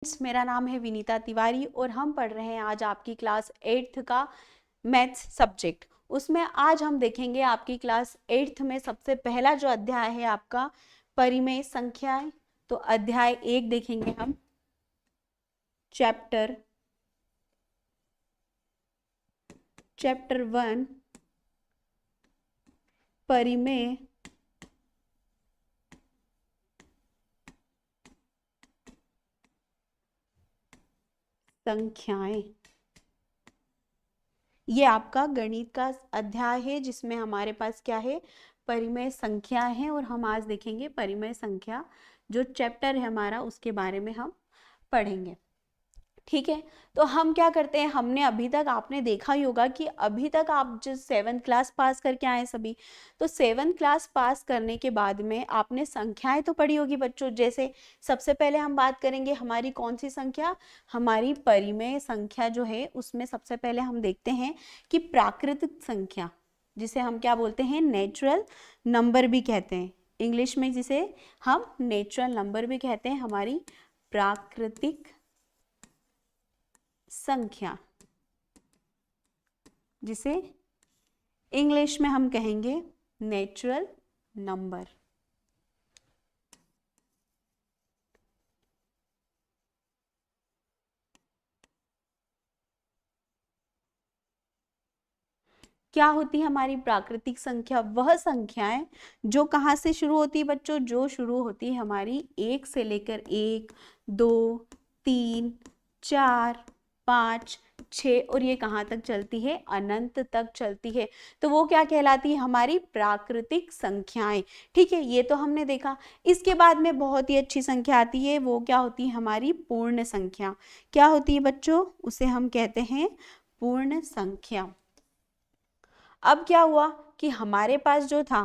मेरा नाम है विनीता तिवारी और हम पढ़ रहे हैं आज आपकी क्लास 8th का मैथ्स सब्जेक्ट। उसमें आज हम देखेंगे आपकी क्लास 8th में सबसे पहला जो अध्याय है आपका परिमेय संख्याएं। तो अध्याय 1 देखेंगे हम, चैप्टर 1 परिमेय संख्याएं। ये आपका गणित का अध्याय है जिसमें हमारे पास क्या है, परिमेय संख्याएं हैं। और हम आज देखेंगे परिमेय संख्या, जो चैप्टर है हमारा उसके बारे में हम पढ़ेंगे। ठीक है, तो हम क्या करते हैं, हमने अभी तक आपने देखा ही होगा कि अभी तक आप जो 7th क्लास पास करके आए सभी, तो 7th क्लास पास करने के बाद में आपने संख्याएं तो पढ़ी होगी बच्चों। जैसे सबसे पहले हम बात करेंगे हमारी कौन सी संख्या, हमारी परिमेय संख्या जो है उसमें सबसे पहले हम देखते हैं कि प्राकृतिक संख्या, जिसे हम क्या बोलते हैं, नेचुरल नंबर भी कहते हैं इंग्लिश में, जिसे हम नेचुरल नंबर भी कहते हैं, हमारी प्राकृतिक संख्या, जिसे इंग्लिश में हम कहेंगे नेचुरल नंबर। क्या होती है हमारी प्राकृतिक संख्या? वह संख्याएं जो कहाँ से शुरू होती है बच्चों, जो शुरू होती है हमारी 1 से लेकर 1, 2, 3, 4, 5, 6 और ये कहाँ तक चलती है, अनंत तक चलती है। तो वो क्या कहलाती है, हमारी प्राकृतिक संख्याएं। ठीक है, ये तो हमने देखा। इसके बाद में बहुत ही अच्छी संख्या आती है, वो क्या होती है, हमारी पूर्ण संख्या। क्या होती है बच्चों, उसे हम कहते हैं पूर्ण संख्या। अब क्या हुआ कि हमारे पास जो था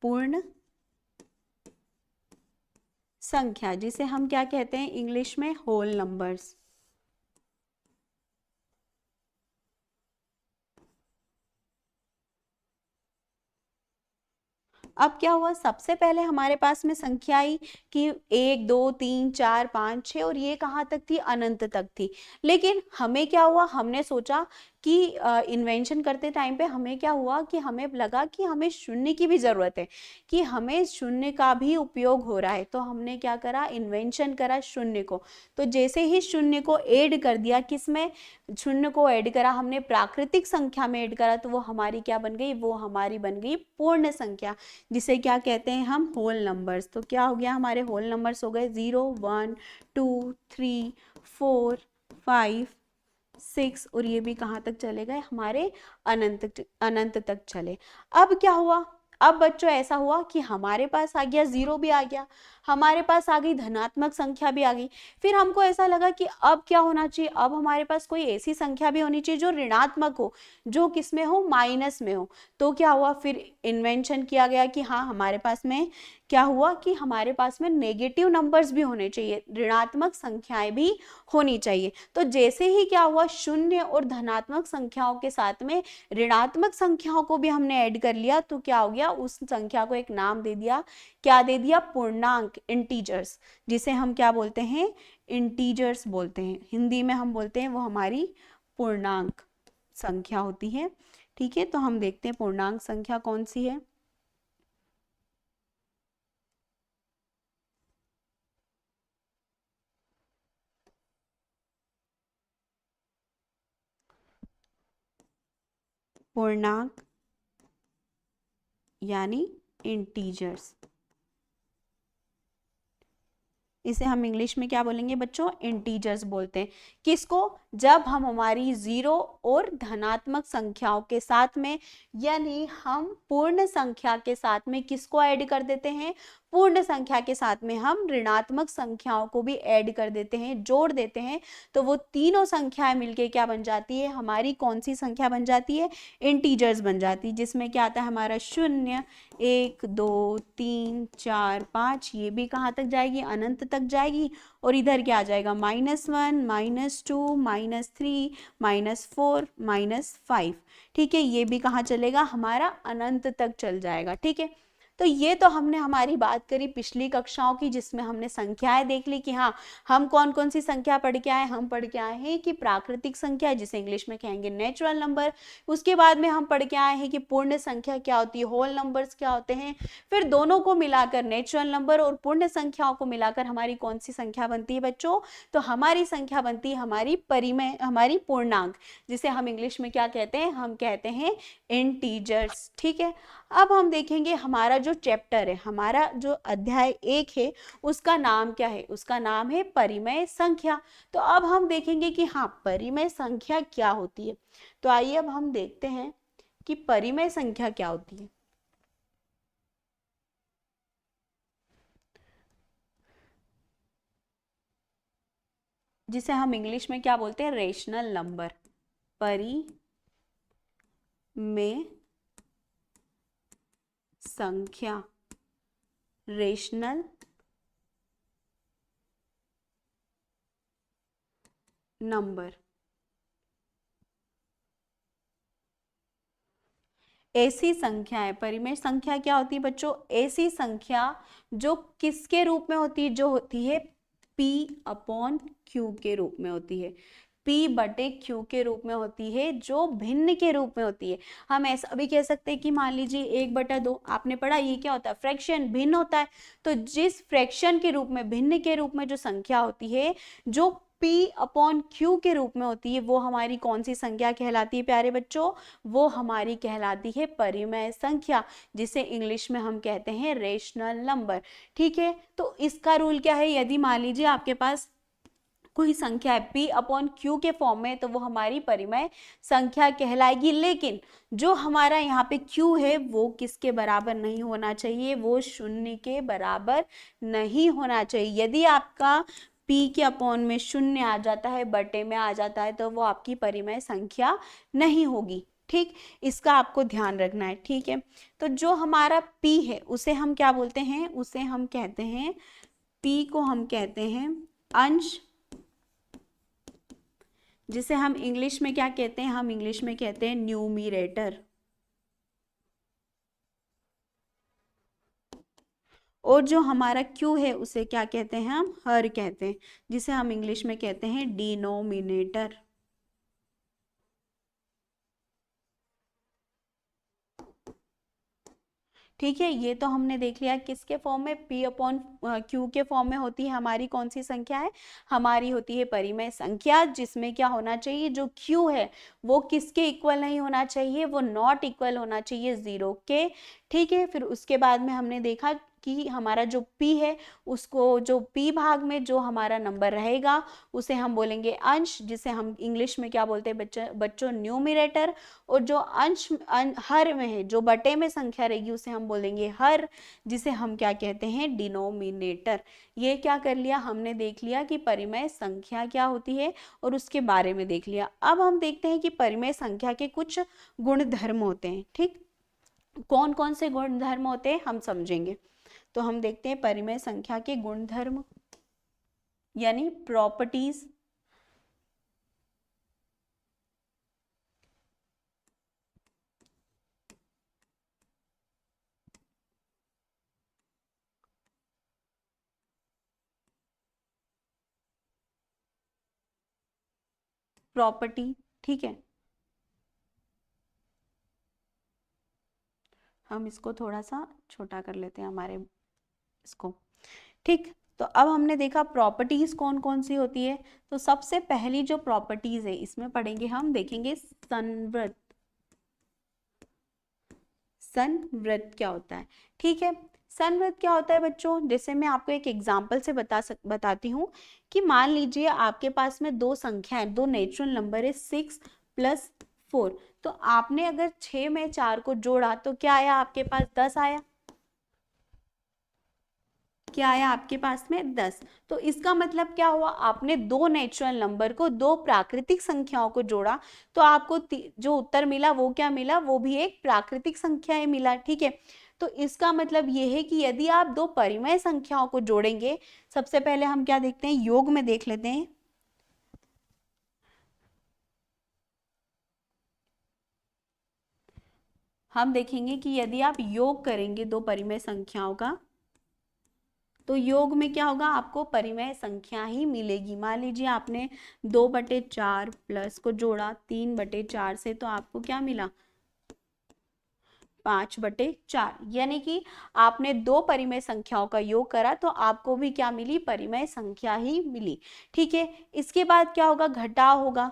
पूर्ण संख्या, जिसे हम क्या कहते हैं इंग्लिश में, होल नंबर्स। अब क्या हुआ, सबसे पहले हमारे पास में संख्या आई कि 1, 2, 3, 4, 5, 6 और ये कहाँ तक थी, अनंत तक थी। लेकिन हमें क्या हुआ, हमने सोचा कि इन्वेंशन करते टाइम पे हमें क्या हुआ कि हमें लगा कि हमें शून्य की भी ज़रूरत है, कि हमें शून्य का भी उपयोग हो रहा है। तो हमने क्या करा, इन्वेंशन करा शून्य को। तो जैसे ही शून्य को ऐड कर दिया, किसमें, शून्य को ऐड करा हमने प्राकृतिक संख्या में ऐड करा, तो वो हमारी क्या बन गई, वो हमारी बन गई पूर्ण संख्या, जिसे क्या कहते हैं हम, होल नंबर्स। तो क्या हो गया, हमारे होल नंबर्स हो गए 0, 1, 2, 3, 4, 5, 6 और ये भी कहाँ तक चले गए, हमारे अनंत तक चले। अब क्या हुआ, अब बच्चों ऐसा हुआ कि हमारे पास आ गया 0 भी आ गया, हमारे पास आ गई धनात्मक संख्या भी आ गई। फिर हमको ऐसा लगा कि अब क्या होना चाहिए, अब हमारे पास कोई ऐसी संख्या भी होनी चाहिए जो ऋणात्मक हो, जो किसमें हो, माइनस में हो। तो क्या हुआ, फिर इन्वेंशन किया गया कि हाँ, हमारे पास में क्या हुआ कि हमारे पास में नेगेटिव नंबर्स भी होने चाहिए, ऋणात्मक संख्याएं भी होनी चाहिए। तो जैसे ही क्या हुआ, शून्य और धनात्मक संख्याओं के साथ में ऋणात्मक संख्याओं को भी हमने ऐड कर लिया, तो क्या हो गया, उस संख्या को एक नाम दे दिया, क्या दे दिया, पूर्णांक, इंटीजर्स, जिसे हम क्या बोलते हैं, इंटीजर्स बोलते हैं। हिंदी में हम बोलते हैं वो हमारी पूर्णांक संख्या होती है। ठीक है, तो हम देखते हैं पूर्णांक संख्या कौन सी है। पूर्णांक यानी इंटीजर्स, इसे हम इंग्लिश में क्या बोलेंगे बच्चों, इंटीजर्स बोलते हैं। किसको, जब हम हमारी 0 और धनात्मक संख्याओं के साथ में, यानी हम पूर्ण संख्या के साथ में किसको ऐड कर देते हैं, पूर्ण संख्या के साथ में हम ऋणात्मक संख्याओं को भी ऐड कर देते हैं, जोड़ देते हैं। तो वो तीनों संख्याएं मिलके क्या बन जाती है, हमारी कौन सी संख्या बन जाती है, इंटीजर्स बन जाती है, जिसमें क्या आता है हमारा 0, 1, 2, 3, 4, 5, ये भी कहाँ तक जाएगी, अनंत तक जाएगी। और इधर क्या आ जाएगा, -1, -2, -3, -4, -5। ठीक है, ये भी कहाँ चलेगा, हमारा अनंत तक चल जाएगा। ठीक है, तो ये तो हमने हमारी बात करी पिछली कक्षाओं की, जिसमें हमने संख्याएं देख ली कि हाँ हम कौन कौन सी संख्या पढ़ के आए। हम पढ़ के आए हैं कि प्राकृतिक संख्या, जिसे इंग्लिश में कहेंगे नेचुरल नंबर। उसके बाद में हम पढ़ के आए हैं कि पूर्ण संख्या क्या होती है, होल नंबर्स क्या होते हैं। फिर दोनों को मिलाकर नेचुरल नंबर और पूर्ण संख्याओं को मिलाकर हमारी कौन सी संख्या बनती है बच्चों, तो हमारी संख्या बनती है हमारी परिमेय, हमारी पूर्णांक, जिसे हम इंग्लिश में क्या कहते हैं, हम कहते हैं इंटीजर्स। ठीक है, अब हम देखेंगे हमारा जो चैप्टर है, हमारा जो अध्याय 1 है, उसका नाम क्या है, उसका नाम है परिमेय संख्या। तो अब हम देखेंगे कि हाँ परिमेय संख्या क्या होती है। तो आइए अब हम देखते हैं कि परिमेय संख्या क्या होती है। जिसे हम इंग्लिश में क्या बोलते हैं, रेशनल नंबर। परिमेय संख्या, रेशनल नंबर। ऐसी संख्या है, परिमेय संख्या क्या होती है बच्चों, ऐसी संख्या जो किसके रूप में होती है, जो होती है P अपॉन Q के रूप में होती है, P बटे Q के रूप में होती है, जो भिन्न के रूप में होती है। हम ऐसा भी कह सकते हैं कि मान लीजिए 1/2, आपने पढ़ा ये क्या होता है, फ्रैक्शन, भिन्न होता है। तो जिस फ्रैक्शन के रूप में, भिन्न के रूप में जो संख्या होती है, जो P अपॉन Q के रूप में होती है, वो हमारी कौन सी संख्या कहलाती है प्यारे बच्चों, वो हमारी कहलाती है परिमेय संख्या, जिसे इंग्लिश में हम कहते हैं रेशनल नंबर। ठीक है, तो इसका रूल क्या है, यदि मान लीजिए आपके पास कोई संख्या है P अपॉन Q के फॉर्म में, तो वो हमारी परिमेय संख्या कहलाएगी। लेकिन जो हमारा यहाँ पे Q है वो किसके बराबर नहीं होना चाहिए, वो 0 के बराबर नहीं होना चाहिए। यदि आपका P के अपॉन में 0 आ जाता है, बटे में आ जाता है, तो वो आपकी परिमेय संख्या नहीं होगी। ठीक, इसका आपको ध्यान रखना है। ठीक है, तो जो हमारा P है उसे हम क्या बोलते हैं, उसे हम कहते हैं, P को हम कहते हैं अंश, जिसे हम इंग्लिश में क्या कहते हैं, हम इंग्लिश में कहते हैं न्यूमरेटर। और जो हमारा Q है उसे क्या कहते हैं, हम हर कहते हैं, जिसे हम इंग्लिश में कहते हैं डिनोमिनेटर। ठीक है, ये तो हमने देख लिया किसके फॉर्म में, P अपॉन Q के फॉर्म में होती है हमारी कौन सी संख्या है, हमारी होती है परिमेय संख्या, जिसमें क्या होना चाहिए, जो Q है वो किसके इक्वल नहीं होना चाहिए, वो नॉट इक्वल होना चाहिए 0 के। ठीक है, फिर उसके बाद में हमने देखा कि हमारा जो P है, उसको जो P भाग में जो हमारा नंबर रहेगा उसे हम बोलेंगे अंश, जिसे हम इंग्लिश में क्या बोलते हैं बच्चों न्यूमरेटर। और जो अंश हर में है, जो बटे में संख्या रहेगी उसे हम बोलेंगे हर, जिसे हम क्या कहते हैं डिनोमिनेटर। ये क्या कर लिया, हमने देख लिया कि परिमेय संख्या क्या होती है और उसके बारे में देख लिया। अब हम देखते हैं कि परिमेय संख्या के कुछ गुणधर्म होते हैं। ठीक, कौन कौन से गुणधर्म होते हैं हम समझेंगे। तो हम देखते हैं परिमेय संख्या के गुणधर्म यानी प्रॉपर्टीज। प्रॉपर्टी, ठीक है, हम इसको थोड़ा सा छोटा कर लेते हैं हमारे इसको। ठीक, तो अब हमने देखा प्रॉपर्टीज कौन कौन सी होती है। तो सबसे पहली जो प्रॉपर्टीज है इसमें पढ़ेंगे हम, देखेंगे संवृत। संवृत क्या होता है, ठीक है, संवृत क्या होता है बच्चों, जैसे मैं आपको एक एग्जांपल से बताती हूँ कि मान लीजिए आपके पास में दो संख्याएं, दो नेचुरल नंबर है 6 + 4। तो आपने अगर 6 में 4 को जोड़ा तो क्या आया, आपके पास 10 आया। क्या आया आपके पास में 10। तो इसका मतलब क्या हुआ, आपने दो नेचुरल नंबर को, दो प्राकृतिक संख्याओं को जोड़ा, तो आपको जो उत्तर मिला वो क्या मिला, वो भी एक प्राकृतिक संख्या ही मिला। ठीक है, तो इसका मतलब ये है कि यदि आप दो परिमेय संख्याओं को जोड़ेंगे, सबसे पहले हम क्या देखते हैं, योग में देख लेते हैं। हम देखेंगे कि यदि आप योग करेंगे दो परिमेय संख्याओं का, तो योग में क्या होगा, आपको परिमेय संख्या ही मिलेगी। मान लीजिए आपने 2/4 प्लस को जोड़ा 3/4 से, तो आपको क्या मिला, 5/4, यानी कि आपने दो परिमेय संख्याओं का योग करा तो आपको भी क्या मिली, परिमेय संख्या ही मिली। ठीक है, इसके बाद क्या होगा, घटाव होगा।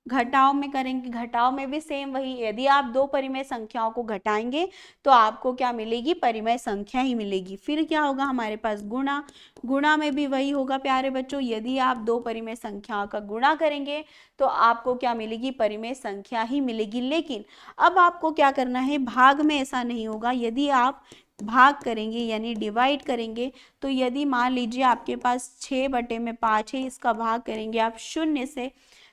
घटाव में करेंगे, घटाव में भी सेम वही, यदि आप दो परिमेय संख्याओं को घटाएंगे तो आपको क्या मिलेगी, परिमेय संख्या ही मिलेगी। फिर क्या होगा हमारे पास, गुणा। गुणा में भी वही होगा प्यारे बच्चों, यदि आप दो परिमेय संख्याओं का गुणा करेंगे तो आपको क्या मिलेगी, परिमेय संख्या ही मिलेगी। लेकिन अब आपको क्या करना है, भाग में ऐसा नहीं होगा। यदि आप भाग करेंगे यानी डिवाइड करेंगे, तो यदि मान लीजिए आपके पास 6/5 है, इसका भाग करेंगे आप 0 से,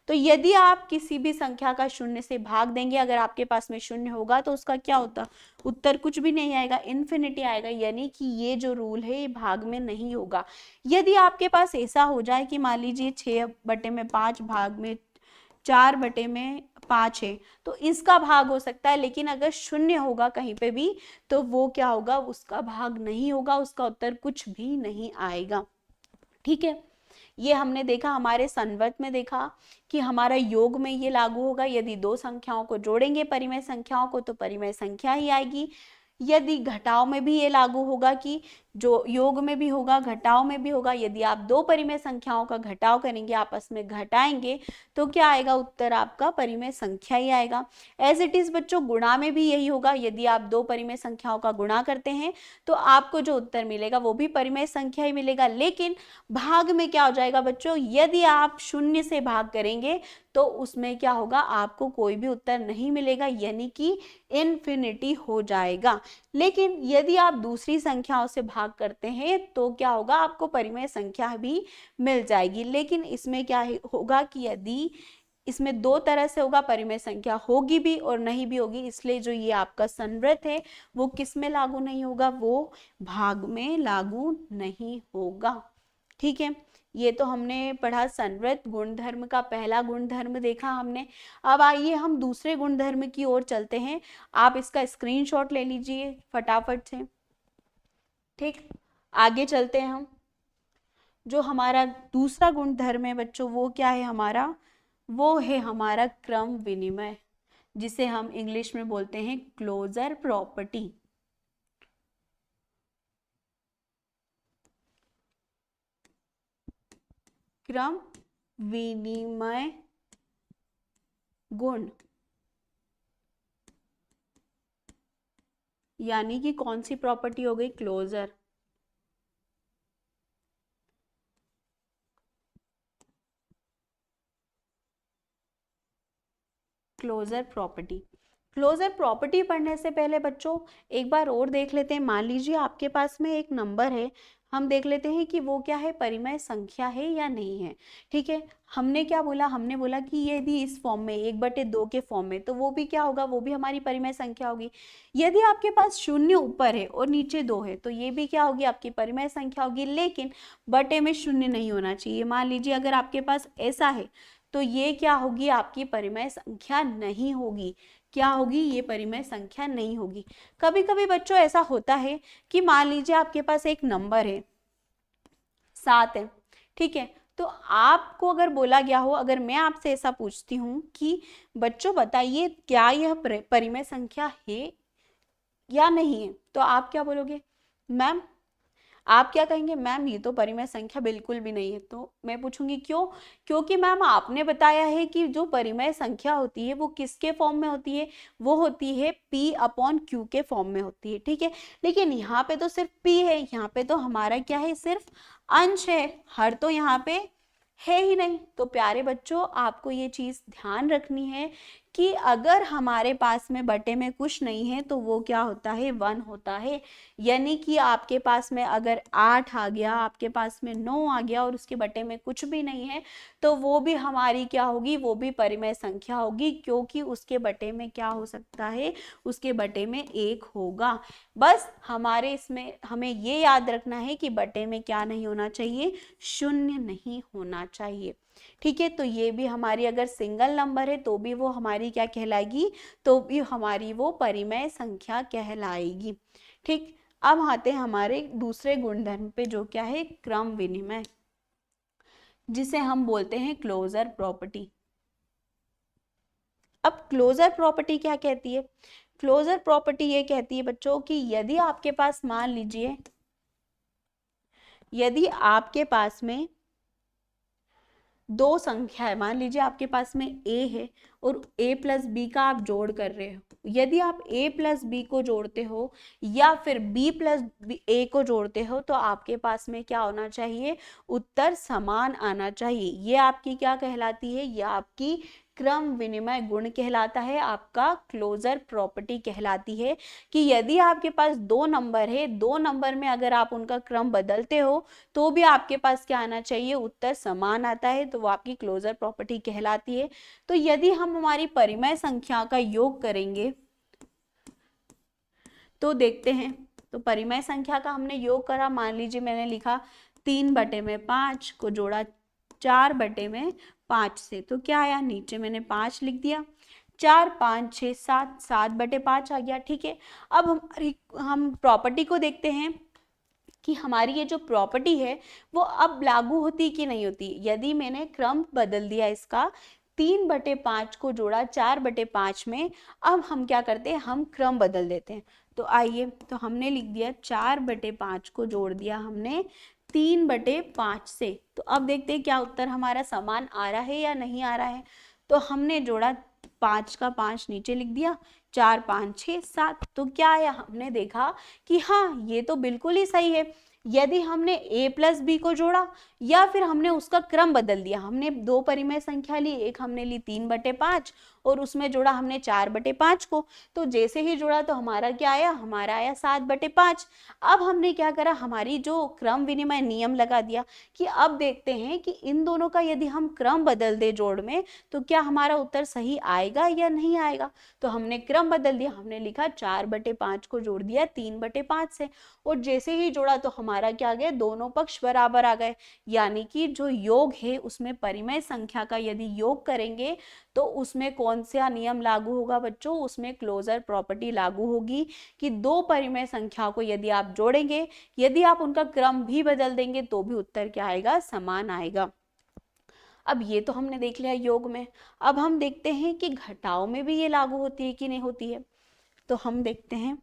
तो यदि आप किसी भी संख्या का 0 से भाग देंगे, अगर आपके पास में 0 होगा तो उसका क्या होता, उत्तर कुछ भी नहीं आएगा, इन्फिनिटी आएगा। यानी कि ये जो रूल है ये भाग में नहीं होगा। यदि आपके पास ऐसा हो जाए कि मान लीजिए 6/5 भाग में 4/5 है, तो इसका भाग हो सकता है, लेकिन अगर 0 होगा कहीं पे भी तो वो क्या होगा, उसका भाग नहीं होगा, उसका उत्तर कुछ भी नहीं आएगा। ठीक है, ये हमने देखा, हमारे संवर्त में देखा कि हमारा योग में ये लागू होगा, यदि दो संख्याओं को जोड़ेंगे परिमेय संख्याओं को तो परिमेय संख्या ही आएगी। यदि घटाव में भी ये लागू होगा कि जो योग में भी होगा घटाव में भी होगा, यदि आप दो परिमेय संख्याओं का घटाव करेंगे, आपस में घटाएंगे तो क्या आएगा, उत्तर आपका परिमेय संख्या ही आएगा। एज इट इज बच्चों गुणा में भी यही होगा, यदि आप दो परिमेय संख्याओं का गुणा करते हैं तो आपको जो उत्तर मिलेगा वो भी परिमेय संख्या ही मिलेगा। लेकिन भाग में क्या हो जाएगा बच्चों, यदि आप 0 से भाग करेंगे तो उसमें क्या होगा, आपको कोई भी उत्तर नहीं मिलेगा, यानी कि इन्फिनिटी हो जाएगा। लेकिन यदि आप दूसरी संख्याओं से भाग करते हैं तो क्या होगा, आपको परिमेय संख्या भी मिल जाएगी। लेकिन इसमें क्या होगा कि यदि इसमें दो तरह से होगा, परिमेय संख्या होगी भी और नहीं भी होगी, इसलिए जो ये आपका संवृत है वो किस में लागू नहीं होगा, वो भाग में लागू नहीं होगा। ठीक है, ये तो हमने पढ़ा संवृत गुणधर्म का पहला गुणधर्म देखा हमने। अब आइए हम दूसरे गुणधर्म की ओर चलते हैं। आप इसका स्क्रीनशॉट ले लीजिए फटाफट से। ठीक, आगे चलते हैं हम। जो हमारा दूसरा गुणधर्म है बच्चों वो क्या है हमारा, वो है हमारा क्रम विनिमय, जिसे हम इंग्लिश में बोलते हैं क्लोजर प्रॉपर्टी। क्रम विनिमय गुण, यानी कि कौन सी प्रॉपर्टी हो गई, closure. Closure property. Closure property पढ़ने से पहले बच्चों एक बार और देख लेते हैं। मान लीजिए आपके पास में एक नंबर है, हम देख लेते हैं कि वो क्या है, परिमेय संख्या है या नहीं है। ठीक है, हमने क्या बोला, हमने बोला कि यदि इस फॉर्म में 1/2 के फॉर्म में, तो वो भी क्या होगा, वो भी हमारी परिमेय संख्या होगी। यदि आपके पास 0 ऊपर है और नीचे 2 है तो ये भी क्या होगी, आपकी परिमेय संख्या होगी। लेकिन बटे में 0 नहीं होना चाहिए। मान लीजिए अगर आपके पास ऐसा है तो ये क्या होगी, आपकी परिमेय संख्या नहीं होगी। क्या होगी, ये परिमेय संख्या नहीं होगी। कभी कभी बच्चों ऐसा होता है कि मान लीजिए आपके पास एक नंबर है 7 है, ठीक है, तो आपको अगर बोला गया हो, अगर मैं आपसे ऐसा पूछती हूँ कि बच्चों बताइए क्या यह परिमेय संख्या है या नहीं है, तो आप क्या बोलोगे, मैम, आप क्या कहेंगे, मैम ये तो परिमेय संख्या बिल्कुल भी नहीं है। तो मैं पूछूंगी क्यों, क्योंकि मैम आपने बताया है कि जो परिमेय संख्या होती है वो किसके फॉर्म में होती है, वो होती है P/Q के फॉर्म में होती है। ठीक है, लेकिन यहाँ पे तो सिर्फ P है, यहाँ पे तो हमारा क्या है, सिर्फ अंश है, हर तो यहाँ पे है ही नहीं। तो प्यारे बच्चों आपको ये चीज ध्यान रखनी है कि अगर हमारे पास में बटे में कुछ नहीं है तो वो क्या होता है, 1 होता है। यानी कि आपके पास में अगर 8 आ गया, आपके पास में 9 आ गया और उसके बटे में कुछ भी नहीं है, तो वो भी हमारी क्या होगी, वो भी परिमेय संख्या होगी, क्योंकि उसके बटे में क्या हो सकता है, उसके बटे में 1 होगा। बस हमारे इसमें हमें ये याद रखना है कि बटे में क्या नहीं होना चाहिए, शून्य नहीं होना चाहिए। ठीक है, तो ये भी हमारी अगर सिंगल नंबर है तो भी वो हमारी क्या कहलाएगी, तो भी हमारी वो परिमेय संख्या कहलाएगी। ठीक, अब आते हैं हमारे दूसरे गुणधर्म पे, जो क्या है, क्रम विनिमय, जिसे हम बोलते हैं क्लोजर प्रॉपर्टी। अब क्लोजर प्रॉपर्टी क्या कहती है? क्लोजर प्रॉपर्टी ये कहती है बच्चों कि यदि आपके पास, मान लीजिए यदि आपके पास में दो संख्या है, मान लीजिए आपके पास में a है और a प्लस बी का आप जोड़ कर रहे हो, यदि आप a प्लस बी को जोड़ते हो या फिर b प्लस a को जोड़ते हो तो आपके पास में क्या होना चाहिए, उत्तर समान आना चाहिए। ये आपकी क्या कहलाती है, ये आपकी क्रम विनिमय गुण कहलाता है, आपका क्लोजर प्रॉपर्टी कहलाती है कि यदि आपके पास दो नंबर है, दो नंबर में अगर आप उनका क्रम बदलते हो तो भी आपके पास क्या आना चाहिए, उत्तर समान आता है, तो वो आपकी क्लोजर प्रॉपर्टी कहलाती है। तो यदि हम हमारी परिमेय संख्या का योग करेंगे तो देखते हैं, तो परिमेय संख्या का हमने योग करा, मान लीजिए मैंने लिखा 3/5 को जोड़ा 4/5 से, तो क्या आया, नीचे मैंने 5 लिख दिया, 4 5 6 7, 7/5 आ गया। ठीक है, अब हम प्रॉपर्टी को देखते हैं कि हमारी ये जो प्रॉपर्टी है वो अब लागू होती कि नहीं होती। यदि मैंने क्रम बदल दिया इसका, 3/5 को जोड़ा 4/5 में, अब हम क्या करते हैं, हम क्रम बदल देते हैं। तो आइए, तो हमने लिख दिया 4/5 को जोड़ दिया हमने 3/5 से, तो अब देखते हैं क्या उत्तर हमारा समान आ रहा है या नहीं आ रहा है। तो हमने जोड़ा 5 का 5 नीचे लिख दिया, 4 5 6 7, तो क्या आया, हमने देखा कि हाँ ये तो बिल्कुल ही सही है। यदि हमने a प्लस बी को जोड़ा या फिर हमने उसका क्रम बदल दिया, हमने दो परिमेय संख्या ली, एक हमने ली 3/5 और उसमें जोड़ा हमने 4/5 को, तो जैसे ही जोड़ा तो हमारा क्या आया, हमारा आया 7/5। अब हमने क्या करा, हमारी जो क्रम विनिमय नियम लगा दिया कि अब देखते हैं कि इन दोनों का यदि हम क्रम बदल दे जोड़ में तो क्या हमारा उत्तर सही आएगा या नहीं आएगा। तो हमने क्रम बदल दिया, हमने लिखा 4/5 को जोड़ दिया 3/5 से, और जैसे ही जोड़ा तो हमारा क्या आ गया, दोनों पक्ष बराबर आ गए। यानी कि जो योग है उसमें परिमेय संख्या का यदि योग करेंगे तो उसमें कौन सा नियम लागू होगा बच्चों, उसमें क्लोजर प्रॉपर्टी लागू होगी कि दो परिमेय संख्या को यदि आप जोड़ेंगे, यदि आप उनका क्रम भी बदल देंगे तो भी उत्तर क्या आएगा, समान आएगा। अब ये तो हमने देख लिया योग में, अब हम देखते हैं कि घटाव में भी ये लागू होती है कि नहीं होती है। तो हम देखते हैं,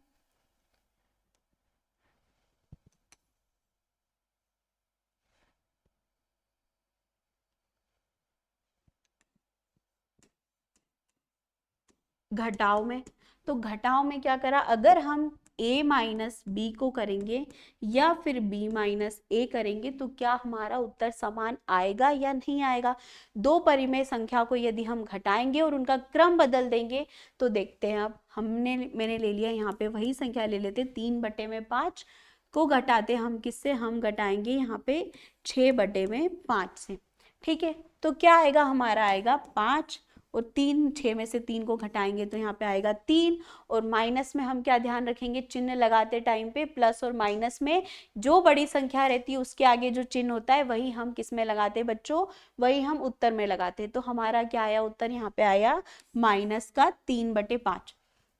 घटाव में, तो घटाव में क्या करा, अगर हम a माइनस बी को करेंगे या फिर b माइनस ए करेंगे तो क्या हमारा उत्तर समान आएगा या नहीं आएगा। दो परिमेय संख्या को यदि हम घटाएंगे और उनका क्रम बदल देंगे तो देखते हैं। अब मैंने ले लिया यहाँ पे वही संख्या ले लेते, 3/5 को घटाते हम किससे, हम घटाएंगे यहाँ पे 6/5 से। ठीक है, तो क्या आएगा, हमारा आएगा 5 और 3, 6 में से 3 को घटाएंगे तो यहाँ पे आएगा 3, और माइनस में हम क्या ध्यान रखेंगे, चिन्ह लगाते टाइम पे प्लस और माइनस में जो बड़ी संख्या रहती है उसके आगे जो चिन्ह होता है वही हम किस में लगाते हैं बच्चों, वही हम उत्तर में लगाते हैं। तो हमारा क्या आया उत्तर, यहाँ पे आया माइनस का 3/5।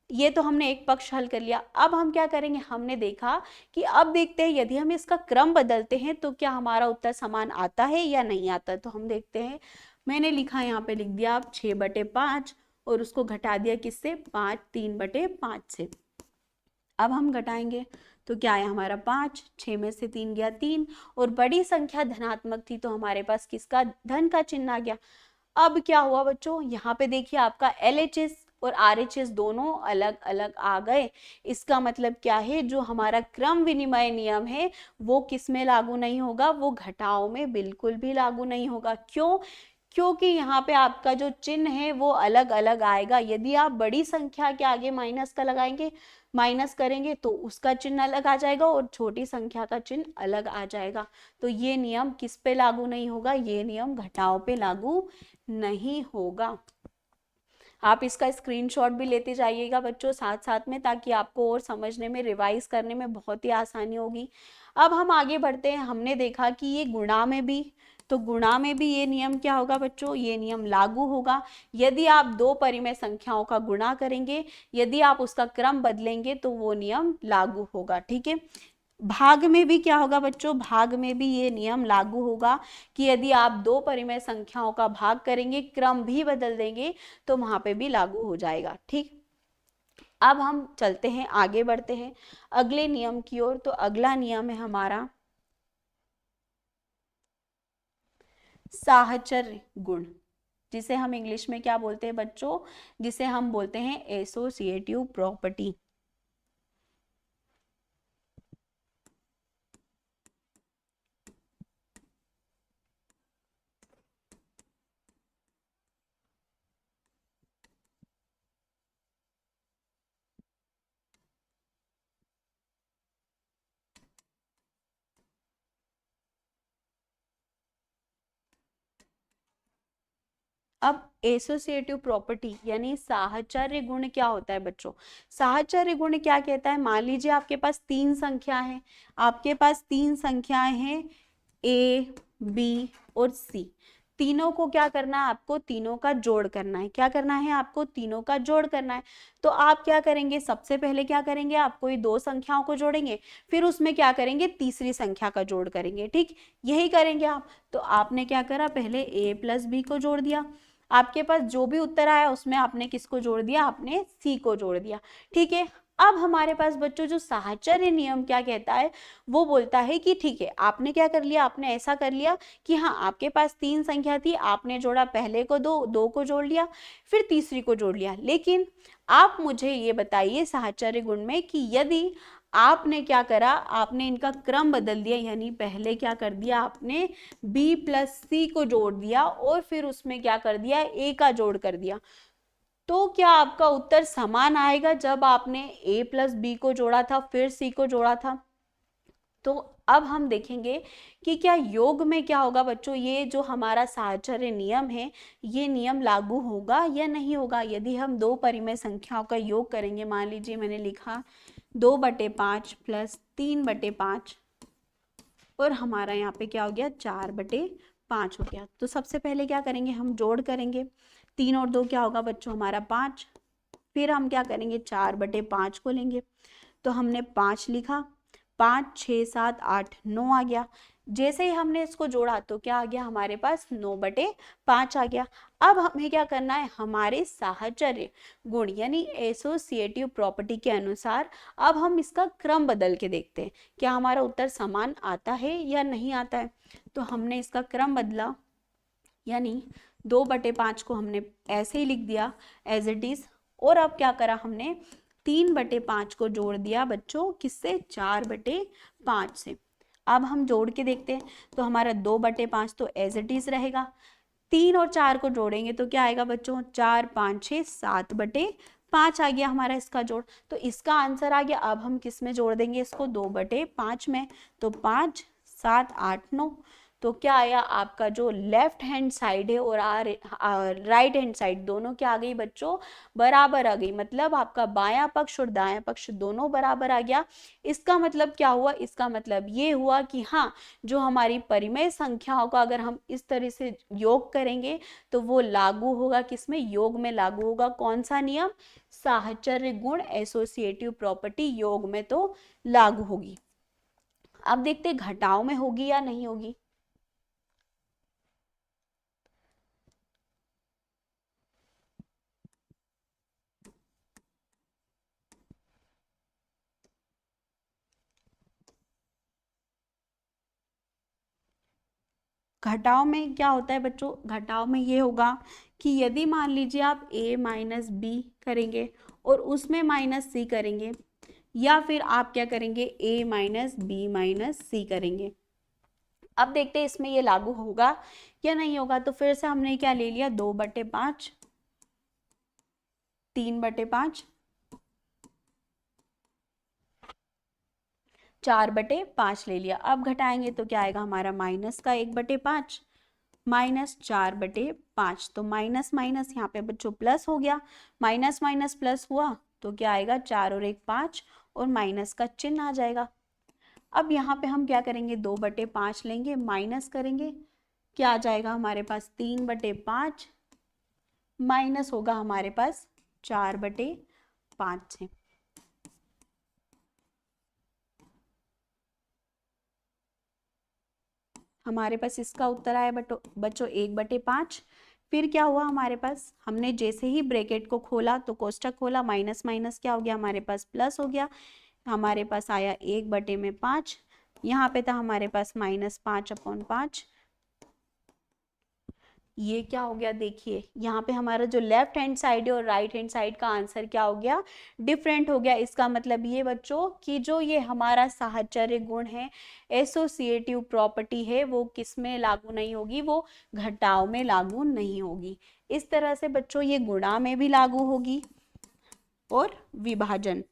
ये तो हमने एक पक्ष हल कर लिया। अब हम क्या करेंगे, हमने देखा कि अब देखते हैं यदि हम इसका क्रम बदलते हैं तो क्या हमारा उत्तर समान आता है या नहीं आता। तो हम देखते हैं, मैंने लिखा यहाँ पे लिख दिया आप 6/5 और उसको घटा दिया किससे, 5 3/5 से। अब हम घटाएंगे तो क्या आया हमारा 5, 6 में से 3 गया 3, और बड़ी संख्या धनात्मक थी तो हमारे पास किसका, धन का चिन्ह आ गया। अब क्या हुआ बच्चों, यहाँ पे देखिए आपका LHS और RHS दोनों अलग अलग आ गए। इसका मतलब क्या है, जो हमारा क्रम विनिमय नियम है वो किस में लागू नहीं होगा, वो घटाव में बिल्कुल भी लागू नहीं होगा। क्यों, क्योंकि यहाँ पे आपका जो चिन्ह है वो अलग अलग आएगा। यदि आप बड़ी संख्या के आगे माइनस का लगाएंगे, माइनस करेंगे तो उसका चिन्ह अलग आ जाएगा और छोटी संख्या का चिन्ह अलग आ जाएगा। तो ये नियम किस पे लागू नहीं होगा? ये नियम घटाव पे लागू नहीं होगा। आप इसका स्क्रीनशॉट भी लेते जाइएगा बच्चों साथ साथ में, ताकि आपको और समझने में, रिवाइज करने में बहुत ही आसानी होगी। अब हम आगे बढ़ते हैं। हमने देखा कि ये गुणा में भी, तो गुणा में भी ये नियम क्या होगा बच्चों? ये नियम लागू होगा। यदि आप दो परिमेय संख्याओं का गुणा करेंगे, यदि आप उसका क्रम बदलेंगे तो वो नियम लागू होगा। ठीक है। भाग में भी क्या होगा बच्चों? भाग में भी ये नियम लागू होगा कि यदि आप दो परिमेय संख्याओं का भाग करेंगे, क्रम भी बदल देंगे, तो वहां पे भी लागू हो जाएगा। ठीक। अब हम चलते हैं, आगे बढ़ते हैं अगले नियम की ओर। तो अगला नियम है हमारा साहचर्य गुण, जिसे हम इंग्लिश में क्या बोलते हैं बच्चों? जिसे हम बोलते हैं एसोसिएटिव प्रॉपर्टी। अब एसोसिएटिव प्रॉपर्टी यानी साहचर्य गुण क्या होता है बच्चों? साहचर्य गुण क्या कहता है? मान लीजिए आपके पास तीन संख्या है, आपके पास तीन संख्याएं हैं ए, बी और सी। तीनों को क्या करना है? आपको तीनों का जोड़ करना है। क्या करना है? आपको तीनों का जोड़ करना है। तो आप क्या करेंगे? सबसे पहले क्या करेंगे? आप कोई दो संख्याओं को जोड़ेंगे, फिर उसमें क्या करेंगे? तीसरी संख्या का जोड़ करेंगे। ठीक, यही करेंगे आप। तो आपने क्या करा? पहले ए प्लस बी को जोड़ दिया। आपके पास जो भी उत्तर आया उसमें आपने किसको जोड़ दिया? आपने सी को जोड़ दिया। ठीक है। अब हमारे पास बच्चों जो साहचर्य नियम क्या कहता है? वो बोलता है कि ठीक है, आपने क्या कर लिया? आपने ऐसा कर लिया कि हाँ, आपके पास तीन संख्या थी, आपने जोड़ा पहले को दो, दो को जोड़ लिया, फिर तीसरी को जोड़ लिया। लेकिन आप मुझे ये बताइए साहचर्य गुण में कि यदि आपने क्या करा? आपने इनका क्रम बदल दिया, यानी पहले क्या कर दिया? आपने b प्लस सी को जोड़ दिया और फिर उसमें क्या कर दिया? a का जोड़ कर दिया। तो क्या आपका उत्तर समान आएगा जब आपने a प्लस बी को जोड़ा था फिर c को जोड़ा था? तो अब हम देखेंगे कि क्या योग में क्या होगा बच्चों? ये जो हमारा साहचर्य नियम है, ये नियम लागू होगा या नहीं होगा? यदि हम दो परिमेय संख्याओं का योग करेंगे, मान लीजिए मैंने लिखा 2/5 प्लस 3/5 और हमारा यहाँ पे क्या हो गया? 4/5 हो गया। तो सबसे पहले क्या करेंगे? हम जोड़ करेंगे। 3 और 2 क्या होगा बच्चों? हमारा 5। फिर हम क्या करेंगे? 4/5 को लेंगे। तो हमने 5 लिखा, 5 6 7 8 9 आ गया। जैसे ही हमने इसको जोड़ा तो क्या आ गया? हमारे पास 9/5 आ गया। अब हमें क्या करना है? हमारे साहचर्य गुण यानी एसोसिएटिव प्रॉपर्टी के अनुसार अब हम इसका क्रम बदल के देखते हैं, क्या हमारा उत्तर समान आता है या नहीं आता है। तो हमने इसका क्रम बदला, यानी 2/5 को हमने ऐसे ही लिख दिया एज इट इज। और अब क्या करा हमने? 3/5 को जोड़ दिया बच्चों, किससे? 4/5 से। अब हम जोड़ के देखते हैं, तो हमारा 2/5 तो एज इट इज रहेगा। 3 और 4 को जोड़ेंगे तो क्या आएगा बच्चों? 4 5 6 7/5 आ गया हमारा इसका जोड़। तो इसका आंसर आ गया। अब हम किस में जोड़ देंगे इसको? 2/5 में। तो 5 7 8 9। तो क्या आया? आपका जो लेफ्ट हैंड साइड है और राइट हैंड साइड दोनों क्या आ गई बच्चों? बराबर आ गई। मतलब आपका बायां पक्ष और दायां पक्ष दोनों बराबर आ गया। इसका मतलब क्या हुआ? इसका मतलब ये हुआ कि हाँ, जो हमारी परिमेय संख्याओं का अगर हम इस तरह से योग करेंगे तो वो लागू होगा। किसमें? योग में लागू होगा। कौन सा नियम? साहचर्य गुण, एसोसिएटिव प्रॉपर्टी योग में तो लागू होगी। अब देखते घटाव में होगी या नहीं होगी। घटाव में क्या होता है बच्चों? घटाव में ये होगा कि यदि मान लीजिए आप a माइनस बी करेंगे और उसमें माइनस सी करेंगे, या फिर आप क्या करेंगे? a माइनस बी माइनस सी करेंगे। अब देखते हैं इसमें ये लागू होगा या नहीं होगा? तो फिर से हमने क्या ले लिया, 2/5, 3/5, 4/5 ले लिया। अब घटाएंगे तो क्या आएगा हमारा, माइनस का 1/5 माइनस 4/5, तो माइनस माइनस यहाँ पे बच्चों प्लस हो गया, माइनस माइनस प्लस हुआ तो क्या आएगा, 4 और 1 5 और माइनस का चिन्ह आ जाएगा। अब यहाँ पे हम क्या करेंगे, 2/5 लेंगे, माइनस करेंगे, क्या आ जाएगा हमारे पास, 3/5 माइनस होगा हमारे पास 4/5 से। हमारे पास इसका उत्तर आया बच्चों 1/5। फिर क्या हुआ हमारे पास, हमने जैसे ही ब्रैकेट को खोला तो कोष्टक खोला, माइनस माइनस क्या हो गया हमारे पास, प्लस हो गया। हमारे पास आया 1/5, यहाँ पे था हमारे पास -5/5। ये क्या हो गया, देखिए यहाँ पे हमारा जो लेफ्ट हैंड साइड है और राइट हैंड साइड का आंसर क्या हो गया, डिफरेंट हो गया। इसका मतलब ये बच्चों कि जो ये हमारा साहचर्य गुण है, एसोसिएटिव प्रॉपर्टी है, वो किस में लागू नहीं होगी, वो घटाव में लागू नहीं होगी। इस तरह से बच्चों ये गुणा में भी लागू होगी और विभाजन,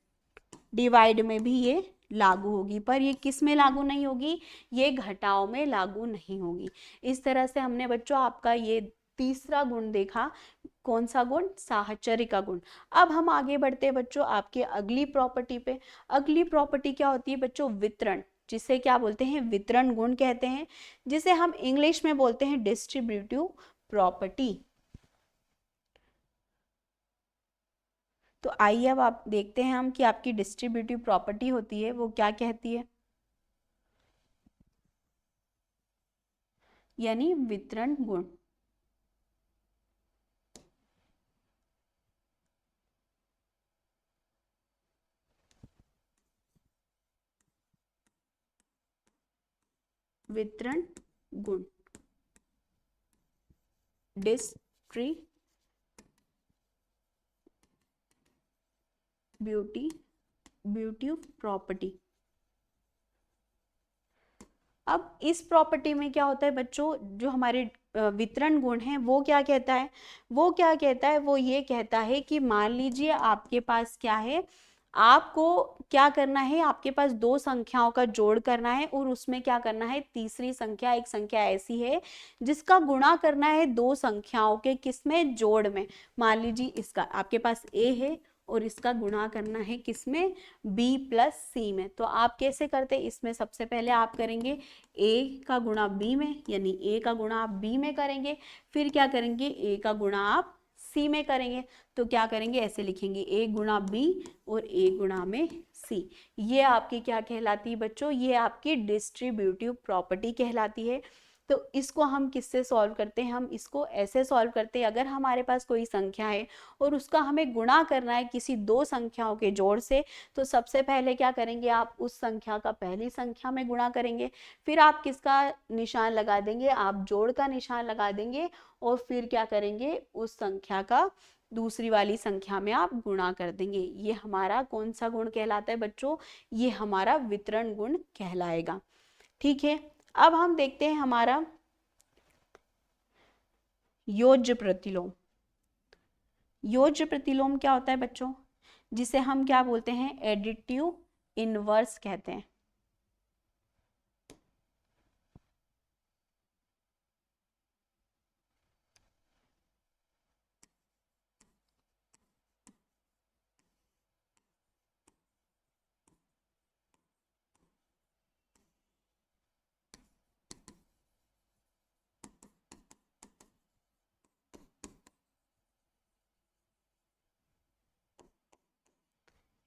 डिवाइड में भी ये लागू होगी, पर ये किस में लागू नहीं होगी, ये घटाव में लागू नहीं होगी। इस तरह से हमने बच्चों आपका ये तीसरा गुण देखा, कौन सा गुण, साहचर्य का गुण। अब हम आगे बढ़ते हैं बच्चों आपके अगली प्रॉपर्टी पे। अगली प्रॉपर्टी क्या होती है बच्चों, वितरण, जिसे क्या बोलते हैं, वितरण गुण कहते हैं, जिसे हम इंग्लिश में बोलते हैं डिस्ट्रीब्यूटिव प्रॉपर्टी। तो आइए अब आप देखते हैं हम कि आपकी डिस्ट्रीब्यूटिव प्रॉपर्टी होती है वो क्या कहती है, यानी वितरण गुण। वितरण गुण, डिस्ट्रीब्यूटिव प्रॉपर्टी। अब इस प्रॉपर्टी में क्या होता है बच्चों, जो हमारे वितरण गुण हैं वो क्या कहता है, वो क्या कहता है, वो ये कहता है कि मान लीजिए आपके पास क्या है, आपको क्या करना है, आपके पास दो संख्याओं का जोड़ करना है और उसमें क्या करना है, तीसरी संख्या, एक संख्या ऐसी है जिसका गुणा करना है दो संख्याओं के किसमें, जोड़ में। मान लीजिए इसका आपके पास a है और इसका गुणा करना है किसमें, b + c में। तो आप कैसे करते हैं, इसमें सबसे पहले आप करेंगे a का गुणा b में, यानी a का गुणा आप b में करेंगे, फिर क्या करेंगे, a का गुणा आप c में करेंगे। तो क्या करेंगे, ऐसे लिखेंगे a गुणा b और a गुणा में c। ये आपकी क्या कहलाती है बच्चों, ये आपकी डिस्ट्रीब्यूटिव प्रॉपर्टी कहलाती है। तो इसको हम किससे सॉल्व करते हैं, हम इसको ऐसे सॉल्व करते हैं, अगर हमारे पास कोई संख्या है और उसका हमें गुणा करना है किसी दो संख्याओं के जोड़ से, तो सबसे पहले क्या करेंगे, आप उस संख्या का पहली संख्या में गुणा करेंगे, फिर आप किसका निशान लगा देंगे, आप जोड़ का निशान लगा देंगे, और फिर क्या करेंगे, उस संख्या का दूसरी वाली संख्या में आप गुणा कर देंगे। ये हमारा कौन सा गुण कहलाता है बच्चों, ये हमारा वितरण गुण कहलाएगा। ठीक है, अब हम देखते हैं हमारा योज्य प्रतिलोम। योज्य प्रतिलोम क्या होता है बच्चों, जिसे हम क्या बोलते हैं, एडिटिव इनवर्स कहते हैं।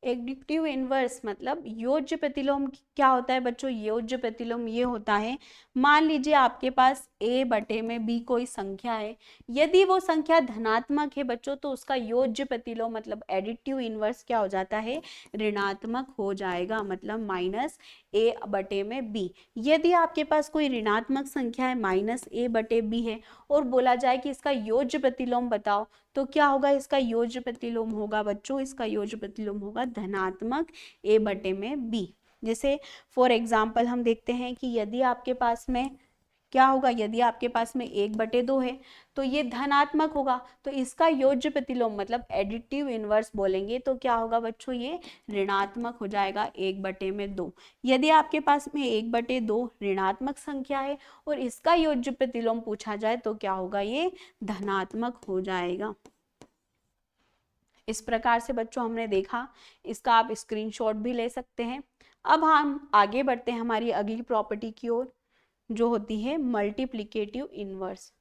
एडिटिव इनवर्स मतलब योज्य प्रतिलोम क्या होता है बच्चों, योज्य प्रतिलोम ये होता है, मान लीजिए आपके पास a बटे में b कोई संख्या है, यदि वो संख्या धनात्मक है बच्चों तो उसका योज्य प्रतिलोम मतलब एडिटिव इनवर्स क्या हो जाता है, ऋणात्मक हो जाएगा, मतलब -a बटे में b। यदि आपके पास कोई ऋणात्मक संख्या है -a बटे b है और बोला जाए कि इसका योज्य प्रतिलोम बताओ, तो क्या होगा, इसका योज्य प्रतिलोम होगा बच्चों, इसका योज्य प्रतिलोम होगा धनात्मक a बटे में b। जैसे फॉर एग्जाम्पल हम देखते हैं कि यदि आपके पास में क्या होगा, यदि आपके पास में 1/2 है तो ये धनात्मक होगा, तो इसका योज्य प्रतिलोम मतलब एडिटिव इनवर्स बोलेंगे तो क्या होगा बच्चों, ये ऋणात्मक हो जाएगा 1/2। यदि आपके पास में 1/2 ऋणात्मक संख्या है और इसका योज्य प्रतिलोम पूछा जाए तो क्या होगा, ये धनात्मक हो जाएगा। इस प्रकार से बच्चों हमने देखा, इसका आप स्क्रीनशॉट भी ले सकते हैं। अब हम आगे बढ़ते हैं हमारी अगली प्रॉपर्टी की ओर, जो होती है मल्टीप्लिकेटिव इनवर्स।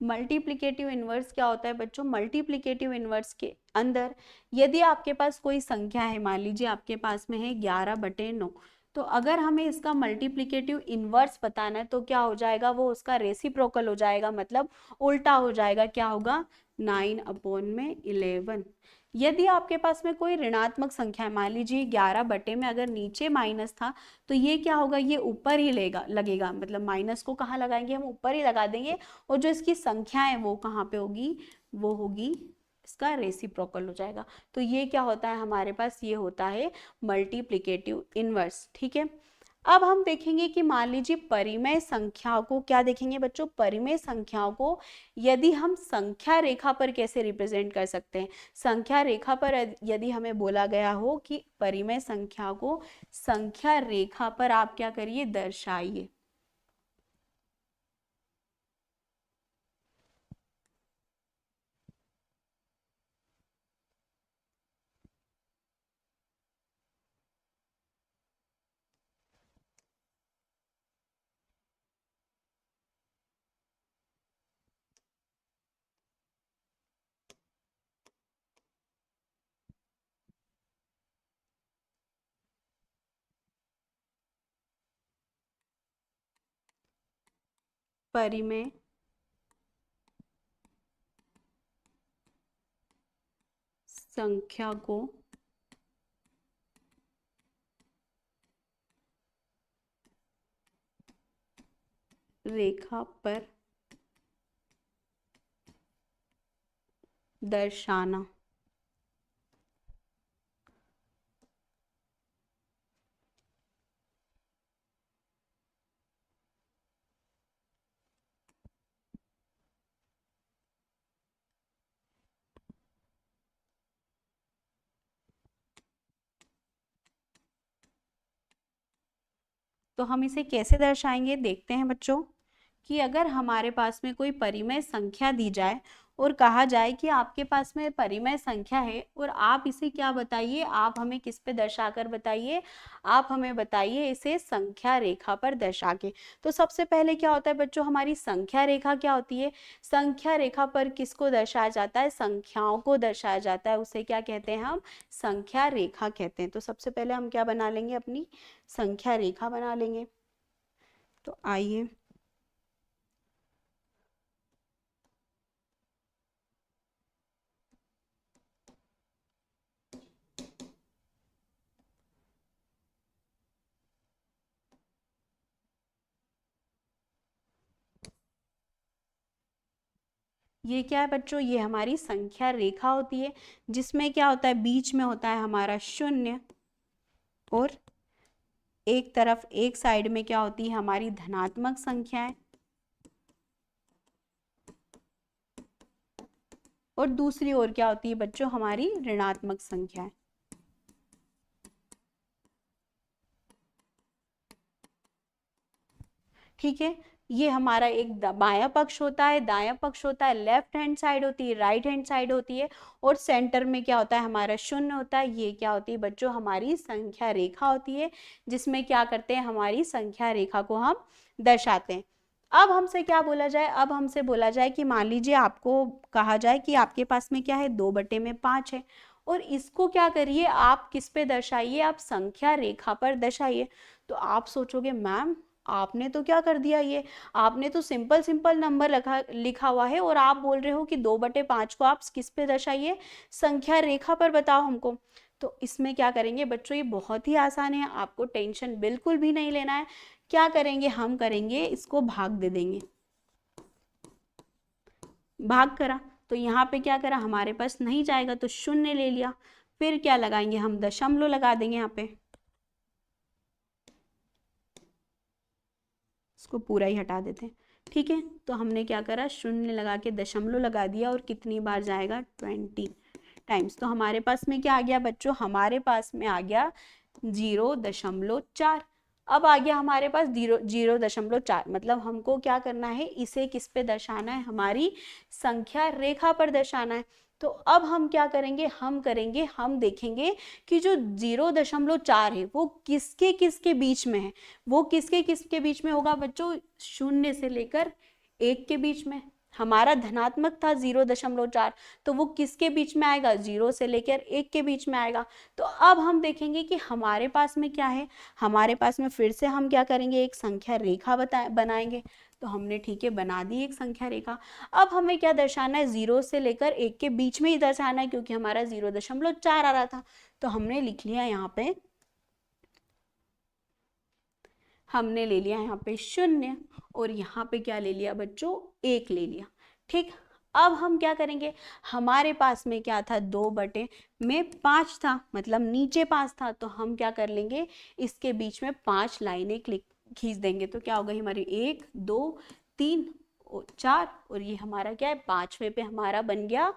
मल्टीप्लिकेटिव इनवर्स क्या होता है बच्चों, मल्टीप्लिकेटिव इनवर्स के अंदर यदि आपके पास कोई संख्या है, मान लीजिए आपके पास में है 11/9, तो अगर हमें इसका मल्टीप्लिकेटिव इनवर्स बताना है तो क्या हो जाएगा, वो उसका रेसिप्रोकल हो जाएगा, मतलब उल्टा हो जाएगा। क्या होगा, 9/11। यदि आपके पास में कोई ऋणात्मक संख्या है, मान लीजिए 11 में अगर नीचे माइनस था तो ये क्या होगा, ये ऊपर ही लगेगा, मतलब माइनस को कहाँ लगाएंगे, हम ऊपर ही लगा देंगे, और जो इसकी संख्या है वो कहाँ पे होगी, वो होगी इसका रेसिप्रोकल हो जाएगा। तो ये क्या होता है हमारे पास, ये होता है मल्टीप्लिकेटिव इनवर्स। ठीक है, अब हम देखेंगे कि मान लीजिए परिमेय संख्याओं को, क्या देखेंगे बच्चों, परिमेय संख्याओं को यदि हम संख्या रेखा पर कैसे रिप्रेजेंट कर सकते हैं। संख्या रेखा पर यदि हमें बोला गया हो कि परिमेय संख्या को संख्या रेखा पर आप क्या करिए, दर्शाइए। परिमेय संख्या को रेखा पर दर्शाना। तो हम इसे कैसे दर्शाएंगे, देखते हैं बच्चों, कि अगर हमारे पास में कोई परिमेय संख्या दी जाए और कहा जाए कि आपके पास में परिमेय संख्या है और आप इसे क्या बताइए, आप हमें किस पे दर्शाकर बताइए, आप हमें बताइए इसे संख्या रेखा पर दर्शा के। तो सबसे पहले क्या होता है बच्चों, हमारी संख्या रेखा क्या होती है, संख्या रेखा पर किसको दर्शाया जाता है, संख्याओं को दर्शाया जाता है, उसे क्या कहते हैं हम, संख्या रेखा कहते हैं। तो सबसे पहले हम क्या बना लेंगे, अपनी संख्या रेखा बना लेंगे। तो आइए, ये क्या है बच्चों, ये हमारी संख्या रेखा होती है, जिसमें क्या होता है, बीच में होता है हमारा शून्य, और एक तरफ एक साइड में क्या होती है हमारी धनात्मक संख्याएं, और दूसरी ओर क्या होती है बच्चों, हमारी ऋणात्मक संख्याएं। ठीक है, ये हमारा एक बायां पक्ष होता है, दायां पक्ष होता है, लेफ्ट हैंड साइड होती है, राइट हैंड साइड होती है, और सेंटर में क्या होता है हमारा शून्य होता है। ये क्या होती है बच्चों, हमारी संख्या रेखा होती है, जिसमें क्या करते हैं, हमारी संख्या रेखा को हम दर्शाते हैं। अब हमसे क्या बोला जाए, अब हमसे बोला जाए कि मान लीजिए आपको कहा जाए कि आपके पास में क्या है, 2/5 है, और इसको क्या करिए, आप किस पे दर्शाइए, आप संख्या रेखा पर दर्शाइए। तो आप सोचोगे मैम आपने तो क्या कर दिया, ये आपने तो सिंपल सिंपल नंबर लिखा हुआ है और आप बोल रहे हो कि 2/5 को आप किस पे दर्शाइए, संख्या रेखा पर बताओ हमको। तो इसमें क्या करेंगे बच्चों, ये बहुत ही आसान है, आपको टेंशन बिल्कुल भी नहीं लेना है। क्या करेंगे, हम करेंगे इसको भाग दे देंगे। भाग करा तो यहाँ पे क्या करा, हमारे पास नहीं जाएगा तो शून्य ले लिया। फिर क्या लगाएंगे, हम दशमलव लगा देंगे यहाँ पे, इसको पूरा ही हटा देते हैं। ठीक है, तो हमने क्या करा, शून्य लगा के दशमलव लगा दिया और कितनी बार जाएगा, 20 टाइम्स। तो हमारे पास में क्या आ गया बच्चों, हमारे पास में आ गया 0.4। अब आ गया हमारे पास 0.4, मतलब हमको क्या करना है, इसे किस पे दर्शाना है, हमारी संख्या रेखा पर दर्शाना है। तो अब हम क्या करेंगे, हम देखेंगे कि जो 0.4 है वो किसके किसके बीच में है। वो किसके किसके बीच में होगा बच्चों, 0 से लेकर 1 के बीच में। हमारा धनात्मक था 0.4, तो वो किसके बीच में आएगा, 0 से लेकर 1 के बीच में आएगा। तो अब हम देखेंगे कि हमारे पास में क्या है, हमारे पास में फिर से हम क्या करेंगे, एक संख्या रेखा बनाएंगे। तो हमने ठीक है बना दी एक संख्या रेखा। अब हमें क्या दर्शाना है, 0 से लेकर 1 के बीच में ही दर्शाना है, क्योंकि हमारा 0.4 आ रहा था। तो हमने लिख लिया यहाँ पे, हमने ले लिया यहाँ पे 0 और यहाँ पे क्या ले लिया बच्चों, 1 ले लिया। ठीक, अब हम क्या करेंगे, हमारे पास में क्या था, 2/5 था, मतलब नीचे 5 था। तो हम क्या कर लेंगे, इसके बीच में 5 लाइनें खींच देंगे। तो क्या होगा हमारी 1 2 3 और 4, और ये हमारा क्या है, 5वें पे हमारा बन गया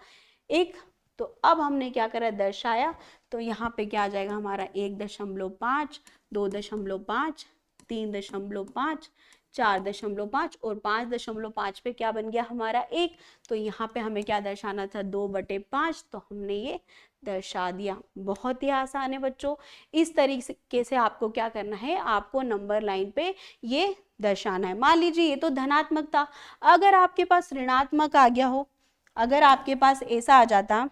1। तो अब हमने क्या करा, दर्शाया। तो यहाँ पे क्या आ जाएगा हमारा, 1.5, 2.5, 3.5, 4.5 और 5.5 पे क्या बन गया हमारा 1। तो यहाँ पे हमें क्या दर्शाना था, 2/5। तो हमने ये दर्शा दिया। बहुत ही आसान है बच्चों। इस तरीके से आपको क्या करना है, आपको नंबर लाइन पे ये दर्शाना है। मान लीजिए ये तो धनात्मक था, अगर आपके पास ऋणात्मक आ गया हो, अगर आपके पास ऐसा आ जाता,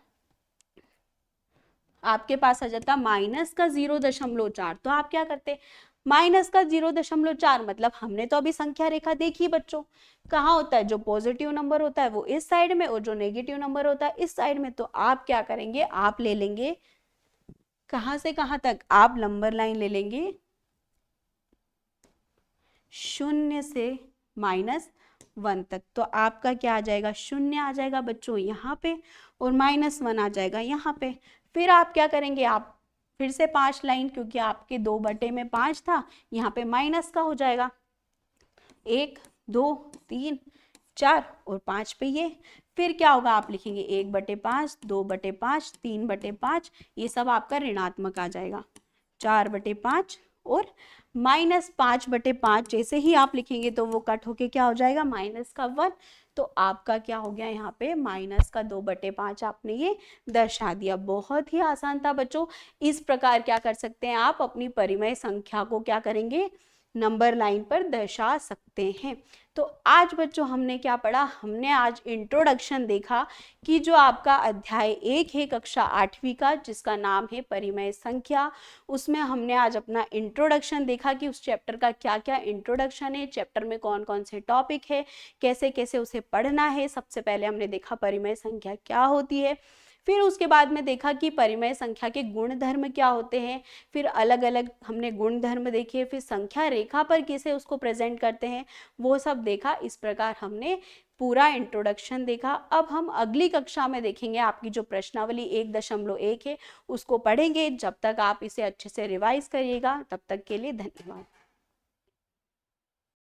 आपके पास आ जाता माइनस का 0.4, तो आप क्या करते, माइनस का 0.4, मतलब हमने तो अभी संख्या रेखा देखी बच्चों, कहाँ होता है, जो पॉजिटिव नंबर होता है वो इस साइड में और जो नेगेटिव नंबर होता है इस साइड में। तो आप क्या करेंगे, आप ले लेंगे कहाँ से कहाँ तक, आप नंबर लाइन ले लेंगे 0 से -1 तक। तो आपका क्या आ जाएगा, 0 आ जाएगा बच्चों यहाँ पे और -1 आ जाएगा यहाँ पे। फिर आप क्या करेंगे, आप फिर से 5 लाइन, क्योंकि आपके 2/5 था, यहाँ पे माइनस का हो जाएगा, 1 2 3 4 और 5 पे ये। फिर क्या होगा, आप लिखेंगे 1/5, 2/5, 3/5, ये सब आपका ऋणात्मक आ जाएगा, 4/5 और -5/5। जैसे ही आप लिखेंगे तो वो कट होके क्या हो जाएगा, -1। तो आपका क्या हो गया, यहाँ पे -2/5 आपने ये दर्शा दिया। बहुत ही आसान था बच्चों। इस प्रकार क्या कर सकते हैं, आप अपनी परिमेय संख्या को क्या करेंगे, नंबर लाइन पर दर्शा सकते हैं। तो आज बच्चों हमने क्या पढ़ा, हमने आज इंट्रोडक्शन देखा कि जो आपका अध्याय 1 है कक्षा 8वीं का, जिसका नाम है परिमेय संख्या, उसमें हमने आज अपना इंट्रोडक्शन देखा कि उस चैप्टर का क्या क्या इंट्रोडक्शन है, चैप्टर में कौन कौन से टॉपिक है, कैसे कैसे उसे पढ़ना है। सबसे पहले हमने देखा परिमेय संख्या क्या होती है, फिर उसके बाद में देखा कि परिमेय संख्या के गुण धर्म क्या होते हैं, फिर अलग अलग हमने गुण धर्म देखे, फिर संख्या रेखा पर कैसे उसको प्रेजेंट करते हैं वो सब देखा। इस प्रकार हमने पूरा इंट्रोडक्शन देखा। अब हम अगली कक्षा में देखेंगे आपकी जो प्रश्नावली 1.1 है उसको पढ़ेंगे। जब तक आप इसे अच्छे से रिवाइज करिएगा, तब तक के लिए धन्यवाद।